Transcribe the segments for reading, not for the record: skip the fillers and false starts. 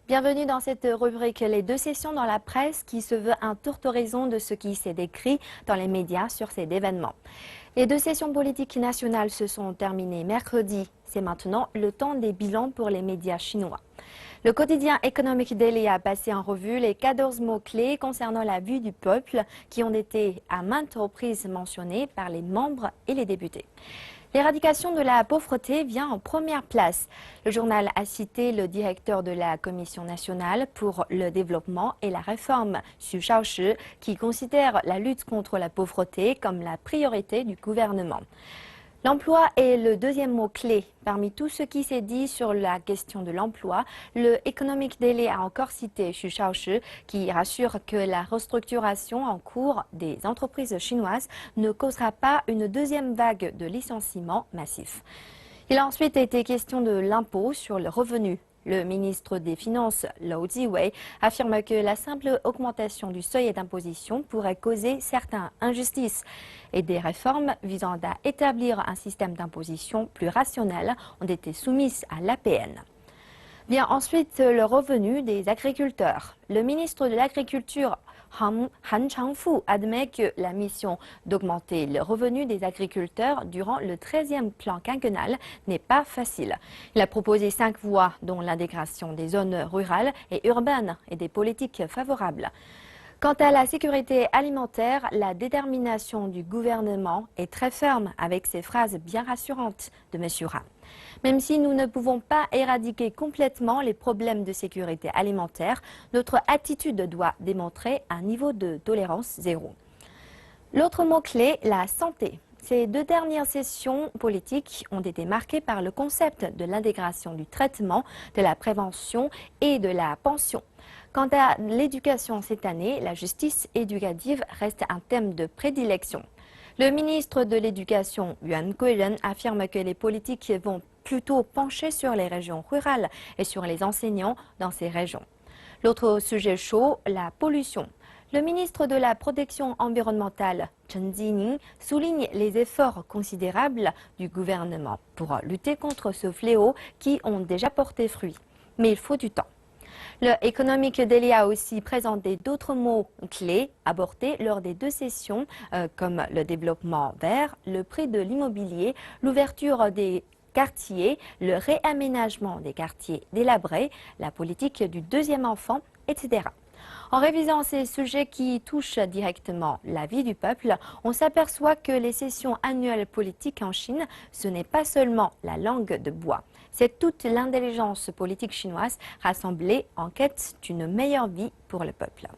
Bienvenue dans cette rubrique Les deux sessions dans la presse qui se veut un tour d'horizon de ce qui s'est décrit dans les médias sur cet événement. Les deux sessions politiques nationales se sont terminées mercredi. C'est maintenant le temps des bilans pour les médias chinois. Le quotidien Economic Daily a passé en revue les 14 mots-clés concernant la vue du peuple qui ont été à maintes reprises mentionnés par les membres et les députés. L'éradication de la pauvreté vient en première place. Le journal a cité le directeur de la Commission nationale pour le développement et la réforme, Xu Shaoshi, qui considère la lutte contre la pauvreté comme la priorité du gouvernement. L'emploi est le deuxième mot-clé. Parmi tout ce qui s'est dit sur la question de l'emploi, le Economic Daily a encore cité Xu Shaoshi qui rassure que la restructuration en cours des entreprises chinoises ne causera pas une deuxième vague de licenciements massifs. Il a ensuite été question de l'impôt sur le revenu. Le ministre des Finances, Lou Jiwei, affirme que la simple augmentation du seuil d'imposition pourrait causer certaines injustices et des réformes visant à établir un système d'imposition plus rationnel ont été soumises à l'APN. Vient ensuite le revenu des agriculteurs. Le ministre de l'Agriculture, Han Changfu, admet que la mission d'augmenter le revenu des agriculteurs durant le 13e plan quinquennal n'est pas facile. Il a proposé 5 voies, dont l'intégration des zones rurales et urbaines et des politiques favorables. Quant à la sécurité alimentaire, la détermination du gouvernement est très ferme avec ces phrases bien rassurantes de M. Ra. Même si nous ne pouvons pas éradiquer complètement les problèmes de sécurité alimentaire, notre attitude doit démontrer un niveau de tolérance zéro. L'autre mot-clé, la santé. Ces deux dernières sessions politiques ont été marquées par le concept de l'intégration du traitement, de la prévention et de la pension. Quant à l'éducation cette année, la justice éducative reste un thème de prédilection. Le ministre de l'Éducation, Yuan Guiren, affirme que les politiques vont plutôt pencher sur les régions rurales et sur les enseignants dans ces régions. L'autre sujet chaud, la pollution. Le ministre de la Protection environnementale, Chen Zining, souligne les efforts considérables du gouvernement pour lutter contre ce fléau qui ont déjà porté fruit. Mais il faut du temps. Le Economic Daily a aussi présenté d'autres mots clés abordés lors des deux sessions, comme le développement vert, le prix de l'immobilier, l'ouverture des quartiers, le réaménagement des quartiers délabrés, la politique du deuxième enfant, etc. En révisant ces sujets qui touchent directement la vie du peuple, on s'aperçoit que les sessions annuelles politiques en Chine, ce n'est pas seulement la langue de bois. C'est toute l'intelligence politique chinoise rassemblée en quête d'une meilleure vie pour le peuple.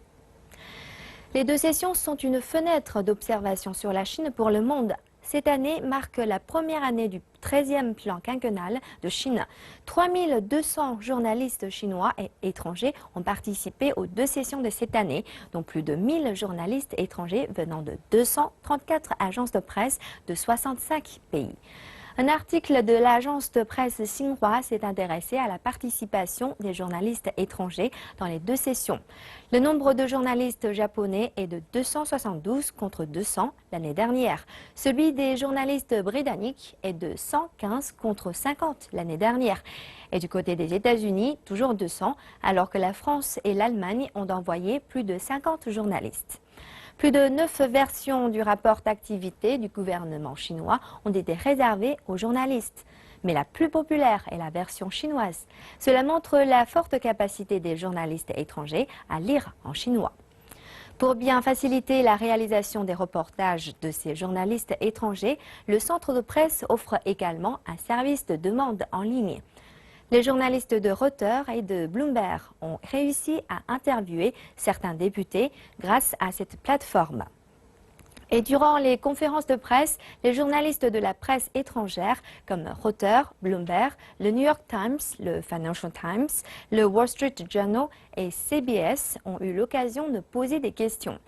Les deux sessions sont une fenêtre d'observation sur la Chine pour le monde. Cette année marque la première année du 13e plan quinquennal de Chine. 3200 journalistes chinois et étrangers ont participé aux deux sessions de cette année, dont plus de 1000 journalistes étrangers venant de 234 agences de presse de 65 pays. Un article de l'agence de presse Xinhua s'est intéressé à la participation des journalistes étrangers dans les deux sessions. Le nombre de journalistes japonais est de 272 contre 200 l'année dernière. Celui des journalistes britanniques est de 115 contre 50 l'année dernière. Et du côté des États-Unis, toujours 200, alors que la France et l'Allemagne ont envoyé plus de 50 journalistes. Plus de 9 versions du rapport d'activité du gouvernement chinois ont été réservées aux journalistes. Mais la plus populaire est la version chinoise. Cela montre la forte capacité des journalistes étrangers à lire en chinois. Pour bien faciliter la réalisation des reportages de ces journalistes étrangers, le centre de presse offre également un service de demande en ligne. Les journalistes de Reuters et de Bloomberg ont réussi à interviewer certains députés grâce à cette plateforme. Et durant les conférences de presse, les journalistes de la presse étrangère comme Reuters, Bloomberg, le New York Times, le Financial Times, le Wall Street Journal et CBS ont eu l'occasion de poser des questions.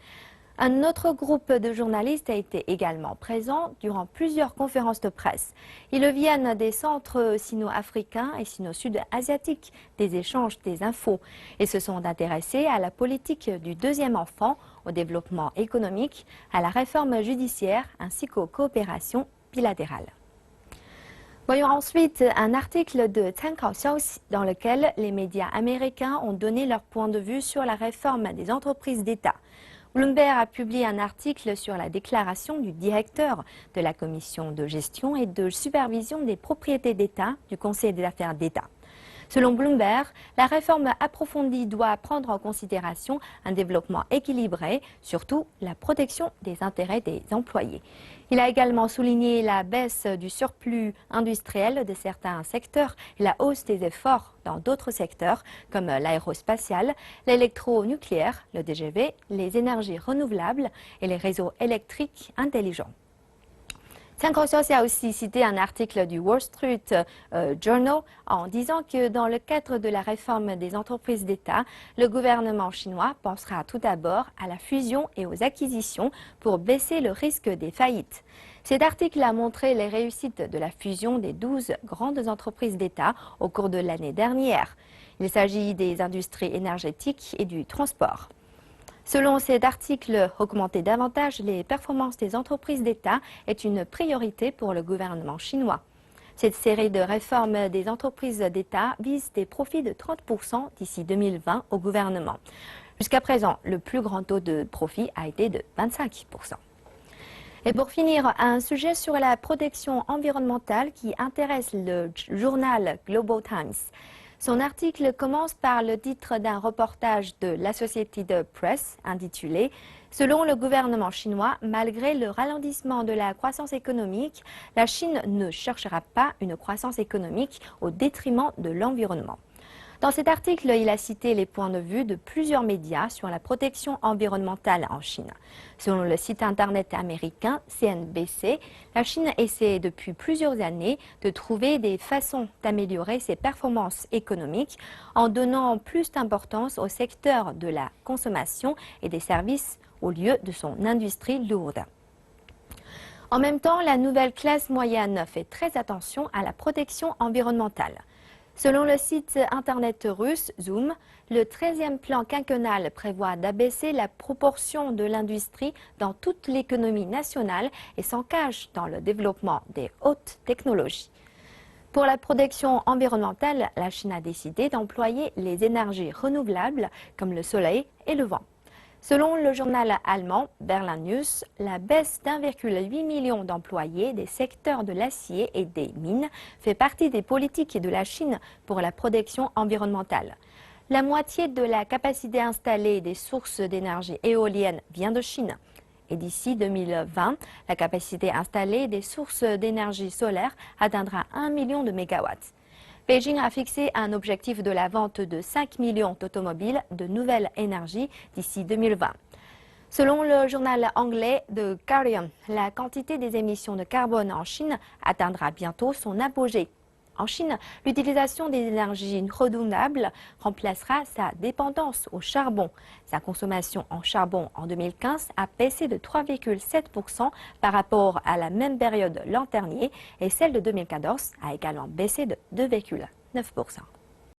Un autre groupe de journalistes a été également présent durant plusieurs conférences de presse. Ils viennent des centres sino-africains et sino-sud-asiatiques, des échanges des infos, et se sont intéressés à la politique du deuxième enfant, au développement économique, à la réforme judiciaire ainsi qu'aux coopérations bilatérales. Voyons ensuite un article de Cancao Xiaoxi dans lequel les médias américains ont donné leur point de vue sur la réforme des entreprises d'État. Bloomberg a publié un article sur la déclaration du directeur de la Commission de gestion et de supervision des propriétés d'État du Conseil des affaires d'État. Selon Bloomberg, la réforme approfondie doit prendre en considération un développement équilibré, surtout la protection des intérêts des employés. Il a également souligné la baisse du surplus industriel de certains secteurs et la hausse des efforts dans d'autres secteurs comme l'aérospatial, l'électronucléaire, le DGV, les énergies renouvelables et les réseaux électriques intelligents. Cancao Xiaoxi a aussi cité un article du Wall Street Journal en disant que dans le cadre de la réforme des entreprises d'État, le gouvernement chinois pensera tout d'abord à la fusion et aux acquisitions pour baisser le risque des faillites. Cet article a montré les réussites de la fusion des 12 grandes entreprises d'État au cours de l'année dernière. Il s'agit des industries énergétiques et du transport. Selon cet article, augmenter davantage les performances des entreprises d'État est une priorité pour le gouvernement chinois. Cette série de réformes des entreprises d'État vise des profits de 30% d'ici 2020 au gouvernement. Jusqu'à présent, le plus grand taux de profit a été de 25%. Et pour finir, un sujet sur la protection environnementale qui intéresse le journal Global Times. Son article commence par le titre d'un reportage de l'Associated Press intitulé « Selon le gouvernement chinois, malgré le ralentissement de la croissance économique, la Chine ne cherchera pas une croissance économique au détriment de l'environnement ». Dans cet article, il a cité les points de vue de plusieurs médias sur la protection environnementale en Chine. Selon le site internet américain CNBC, la Chine essaie depuis plusieurs années de trouver des façons d'améliorer ses performances économiques en donnant plus d'importance au secteur de la consommation et des services au lieu de son industrie lourde. En même temps, la nouvelle classe moyenne fait très attention à la protection environnementale. Selon le site internet russe Zoom, le 13e plan quinquennal prévoit d'abaisser la proportion de l'industrie dans toute l'économie nationale et s'engage dans le développement des hautes technologies. Pour la protection environnementale, la Chine a décidé d'employer les énergies renouvelables comme le soleil et le vent. Selon le journal allemand Berlin News, la baisse d'1,8 million d'employés des secteurs de l'acier et des mines fait partie des politiques de la Chine pour la protection environnementale. La moitié de la capacité installée des sources d'énergie éolienne vient de Chine. Et d'ici 2020, la capacité installée des sources d'énergie solaire atteindra 1 million de mégawatts. Beijing a fixé un objectif de la vente de 5 millions d'automobiles de nouvelle énergie d'ici 2020. Selon le journal anglais The Guardian, la quantité des émissions de carbone en Chine atteindra bientôt son apogée. En Chine, l'utilisation des énergies renouvelables remplacera sa dépendance au charbon. Sa consommation en charbon en 2015 a baissé de 3,7% par rapport à la même période l'an dernier et celle de 2014 a également baissé de 2,9%.